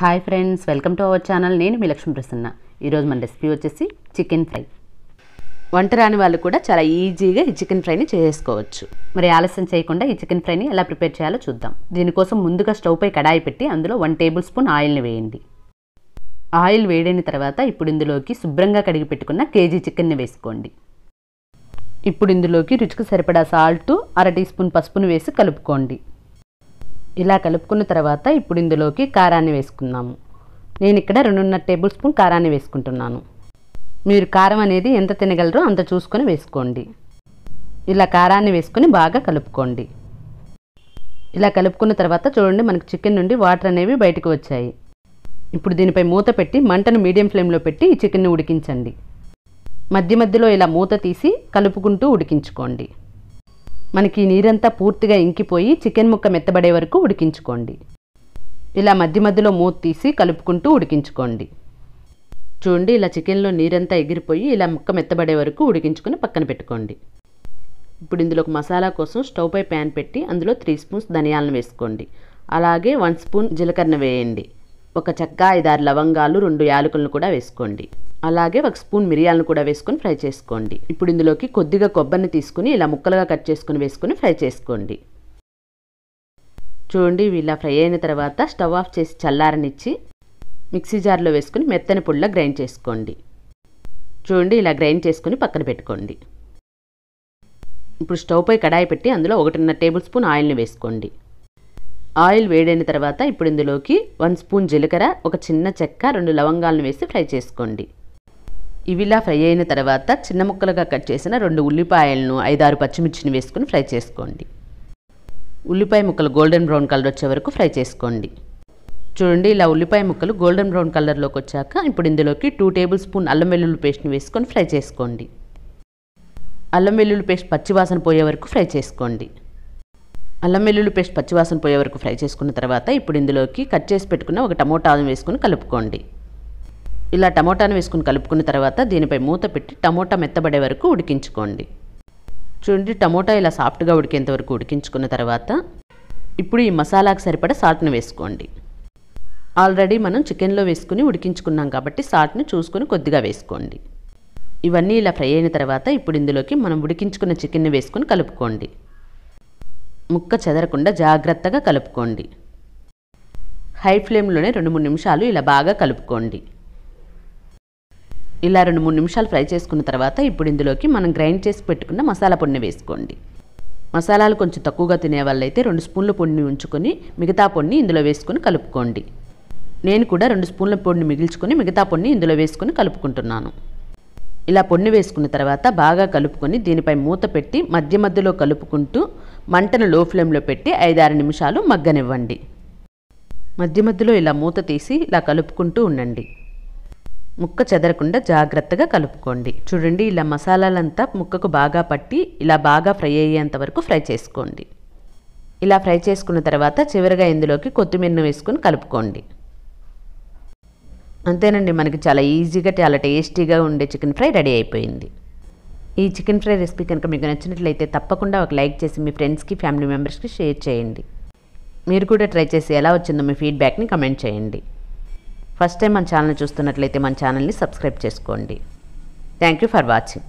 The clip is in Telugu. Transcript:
Hi friends, welcome to our channel. నేను మీ లక్ష్మీ ప్రసన్న. ఈరోజు మన రెసిపీ వచ్చేసి చికెన్ ఫ్రై. వంట రాని వాళ్ళు కూడా చాలా ఈజీగా ఈ చికెన్ ఫ్రైని చేసుకోవచ్చు. మరి ఆలస్యం చేయకుండా ఈ చికెన్ ఫ్రైని ఎలా ప్రిపేర్ చేయాలో చూద్దాం. దీనికోసం ముందుగా స్టవ్ పై కడాయి పెట్టి అందులో 1 టేబుల్ స్పూన్ ఆయిల్ని వేయండి. ఆయిల్ వేడైన తర్వాత ఇప్పుడు ఇందులోకి శుభ్రంగా కడిగి పెట్టుకున్న కేజీ చికెన్ని వేసుకోండి. ఇప్పుడు ఇందులోకి రుచికి సరిపడా సాల్ట్, 1/2 టీ స్పూన్ పసుపును వేసి కలుపుకోండి. ఇలా కలుపుకున్న తర్వాత ఇప్పుడు ఇందులోకి కారాన్ని వేసుకుందాము. నేను ఇక్కడ 2.5 టేబుల్ స్పూన్ కారాన్ని వేసుకుంటున్నాను. మీరు కారం అనేది ఎంత తినగలరో అంత చూసుకొని వేసుకోండి. ఇలా కారాన్ని వేసుకొని బాగా కలుపుకోండి. ఇలా కలుపుకున్న తర్వాత చూడండి, మనకు చికెన్ నుండి వాటర్ అనేవి బయటకు వచ్చాయి. ఇప్పుడు దీనిపై మూత పెట్టి మంటను మీడియం ఫ్లేమ్లో పెట్టి ఈ చికెన్ని ఉడికించండి. మధ్య మధ్యలో ఇలా మూత తీసి కలుపుకుంటూ ఉడికించుకోండి. మనకి నీరంతా పూర్తిగా ఇంకిపోయి చికెన్ ముక్క మెత్తబడే వరకు ఉడికించుకోండి. ఇలా మధ్య మధ్యలో మూత తీసి కలుపుకుంటూ ఉడికించుకోండి. చూడండి, ఇలా చికెన్లో నీరంతా ఎగిరిపోయి ఇలా ముక్క మెత్తబడే వరకు ఉడికించుకొని పక్కన పెట్టుకోండి. ఇప్పుడు ఇందులో ఒక మసాలా కోసం స్టవ్ పై ప్యాన్ పెట్టి అందులో 3 స్పూన్స్ ధనియాలను వేసుకోండి. అలాగే 1 స్పూన్ జీలకర్ర వేయండి. 1 చెక్క, 5-6 లవంగాలు, 2 యాలకులను కూడా వేసుకోండి. అలాగే 1 స్పూన్ మిరియాలను కూడా వేసుకొని ఫ్రై చేసుకోండి. ఇప్పుడు ఇందులోకి కొద్దిగా కొబ్బరిని తీసుకుని ఇలా ముక్కలుగా కట్ చేసుకుని వేసుకొని ఫ్రై చేసుకోండి. చూడండి, ఇలా ఫ్రై అయిన తర్వాత స్టవ్ ఆఫ్ చేసి చల్లారనిచ్చి మిక్సీ జార్లో వేసుకుని మెత్తని పొడిలా గ్రైండ్ చేసుకోండి. చూడండి, ఇలా గ్రైండ్ చేసుకుని పక్కన పెట్టుకోండి. ఇప్పుడు స్టవ్ పై కడాయి పెట్టి అందులో 1.5 టేబుల్ స్పూన్ ఆయిల్ని వేసుకోండి. ఆయిల్ వేడైన తర్వాత ఇప్పుడు ఇందులోకి 1 స్పూన్ జీలకర్ర, 1 చిన్న చెక్క, 2 లవంగాలను వేసి ఫ్రై చేసుకోండి. ఇవిలా ఫ్రై అయిన తర్వాత చిన్న ముక్కలుగా కట్ చేసిన 2 ఉల్లిపాయలను, 5-6 పచ్చిమిర్చిని వేసుకుని ఫ్రై చేసుకోండి. ఉల్లిపాయ ముక్కలు గోల్డెన్ బ్రౌన్ కలర్ వచ్చే వరకు ఫ్రై చేసుకోండి. చూడండి, ఇలా ఉల్లిపాయ ముక్కలు గోల్డెన్ బ్రౌన్ కలర్లోకి వచ్చాక ఇప్పుడు ఇందులోకి 2 టేబుల్ స్పూన్ అల్లం వెల్లుల్లి పేస్ట్ని వేసుకొని ఫ్రై చేసుకోండి. అల్లం వెల్లుల్లి పేస్ట్ పచ్చివాసన పోయే వరకు ఫ్రై చేసుకోండి. అల్లం వెల్లుల్లి పేస్ట్ పచ్చివాసన పోయే వరకు ఫ్రై చేసుకున్న తర్వాత ఇప్పుడు ఇందులోకి కట్ చేసి పెట్టుకున్న 1 టమోటాను వేసుకుని కలుపుకోండి. ఇలా టమోటాను వేసుకుని కలుపుకున్న తర్వాత దీనిపై మూత పెట్టి టమోటా మెత్తబడే వరకు ఉడికించుకోండి. చూడండి, టమోటా ఇలా సాఫ్ట్గా ఉడికేంత వరకు ఉడికించుకున్న తర్వాత ఇప్పుడు ఈ మసాలాకు సరిపడా సాల్ట్ని వేసుకోండి. ఆల్రెడీ మనం చికెన్లో వేసుకుని ఉడికించుకున్నాం కాబట్టి సాల్ట్ని చూసుకొని కొద్దిగా వేసుకోండి. ఇవన్నీ ఇలా ఫ్రై అయిన తర్వాత ఇప్పుడు ఇందులోకి మనం ఉడికించుకున్న చికెన్ని వేసుకొని కలుపుకోండి. ముక్క చెదరకుండా జాగ్రత్తగా కలుపుకోండి. హై ఫ్లేమ్లోనే 2-3 నిమిషాలు ఇలా బాగా కలుపుకోండి. ఇలా 2-3 నిమిషాలు ఫ్రై చేసుకున్న తర్వాత ఇప్పుడు ఇందులోకి మనం గ్రైండ్ చేసి పెట్టుకున్న మసాలా పొడిని వేసుకోండి. మసాలాలు కొంచెం తక్కువగా తినే వాళ్ళైతే 2 స్పూన్ల పొడిని ఉంచుకొని మిగతా పొడిని ఇందులో వేసుకొని కలుపుకోండి. నేను కూడా 2 స్పూన్ల పొడిని మిగిల్చుకొని మిగతా పొడిని ఇందులో వేసుకొని కలుపుకుంటున్నాను. ఇలా పొడిని వేసుకున్న తర్వాత బాగా కలుపుకొని దీనిపై మూత పెట్టి మధ్య మధ్యలో కలుపుకుంటూ మంటను లో ఫ్లేమ్లో పెట్టి 5-6 నిమిషాలు మగ్గనివ్వండి. మధ్య మధ్యలో ఇలా మూత తీసి ఇలా కలుపుకుంటూ ఉండండి. ముక్క చెదరకుండా జాగ్రత్తగా కలుపుకోండి. చూడండి, ఇలా మసాలాలంతా ముక్కకు బాగా పట్టి ఇలా బాగా ఫ్రై అయ్యేంత వరకు ఫ్రై చేసుకోండి. ఇలా ఫ్రై చేసుకున్న తర్వాత చివరిగా ఇందులోకి కొత్తిమీరను వేసుకొని కలుపుకోండి. అంతేనండి, మనకి చాలా ఈజీగా చాలా టేస్టీగా ఉండే చికెన్ ఫ్రై రెడీ అయిపోయింది. ఈ చికెన్ ఫ్రై రెసిపీ కనుక మీకు నచ్చినట్లయితే తప్పకుండా ఒక లైక్ చేసి మీ ఫ్రెండ్స్కి, ఫ్యామిలీ మెంబర్స్కి షేర్ చేయండి. మీరు కూడా ట్రై చేసి ఎలా వచ్చిందో మీ ఫీడ్బ్యాక్ని కమెంట్ చేయండి. ఫస్ట్ టైం మన ఛానల్ చూస్తున్నట్లయితే మన ఛానల్ని సబ్స్క్రైబ్ చేసుకోండి. Thank you for watching.